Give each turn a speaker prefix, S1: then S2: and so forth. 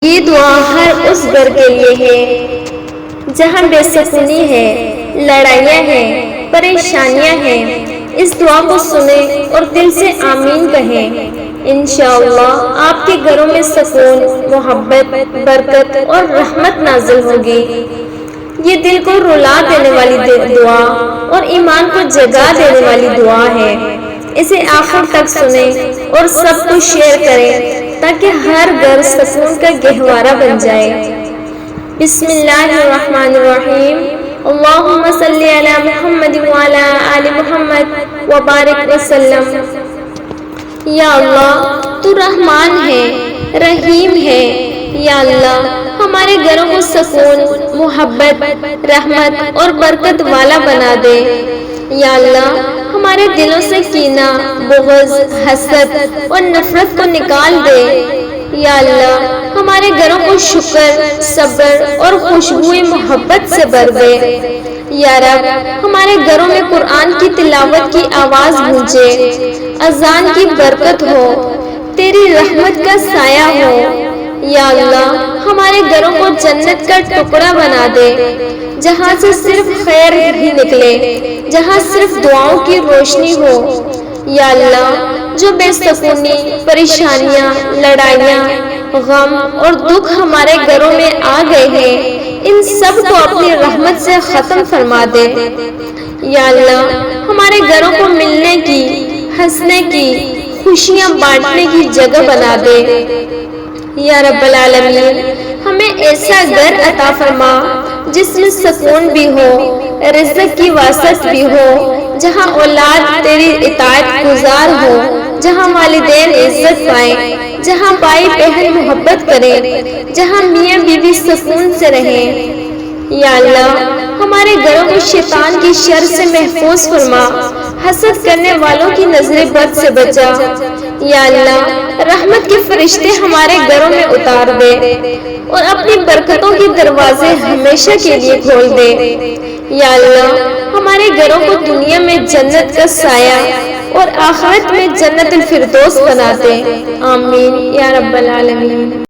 S1: یہ دعا ہر اس گھر کے لیے ہے جہاں بے سکونی ہے، لڑائیاں ہیں، پریشانیاں ہیں۔ اس دعا کو سنیں اور دل سے آمین کہیں۔ انشاءاللہ آپ کے گھروں میں سکون، محبت، برکت اور رحمت نازل ہوگی۔ یہ دل کو رلا دینے والی دعا اور ایمان کو جگا دینے والی دعا ہے۔ اسے آخر تک سنیں اور سب کو شیئر کریں تاکہ ہر گھر سکون کا گہوارہ بن جائے۔ بسم اللہ الرحمن الرحیم۔ اللہم صلی علی محمد وعلی آل محمد وبارک وسلم۔ یا اللہ تو رحمان ہے، رحیم ہے۔ یا اللہ ہمارے گھروں کو سکون، محبت، رحمت اور برکت والا بنا دے۔ یا اللہ ہمارے دلوں سے کینہ، بغض، حسد اور نفرت کو نکال دے۔ یا اللہ ہمارے گھروں کو شکر، صبر اور خوشبوئے محبت سے بھر دے۔ یا رب ہمارے گھروں میں قرآن کی تلاوت کی آواز گونجے، اذان کی برکت ہو، تیری رحمت کا سایہ ہو۔ یا اللہ ہمارے گھروں کو جنت کا ٹکڑا بنا دے، جہاں سے صرف خیر ہی نکلے، جہاں صرف دعاؤں کی روشنی ہو۔ یا اللہ جو بے سکونی، پریشانیاں، لڑائیاں، غم اور دکھ ہمارے گھروں میں آ گئے ہیں، ان سب کو اپنی رحمت سے ختم فرما دے۔ یا اللہ ہمارے گھروں کو ملنے کی، ہنسنے کی، خوشیاں بانٹنے کی جگہ بنا دے۔ یا رب العالمین ہمیں ایسا گھر عطا فرما جس میں سکون بھی ہو، رزق کی وسعت بھی ہو، جہاں اولاد تیری اطاعت گزار ہو، جہاں والدین عزت پائیں، جہاں بھائی بہن محبت کریں، جہاں میاں بیوی سکون سے رہیں۔ یا اللہ ہمارے گھروں کو شیطان کی شر سے محفوظ فرما، حسد کرنے والوں کی نظر بد سے بچا۔ یا اللہ رحمت کے فرشتے ہمارے گھروں میں اتار دے اور اپنی برکتوں کے دروازے ہمیشہ کے لیے کھول دے۔ یا اللہ ہمارے گھروں کو دنیا میں جنت کا سایہ اور آخرت میں جنت الفردوس بنا دے۔ آمین یا رب العالمین۔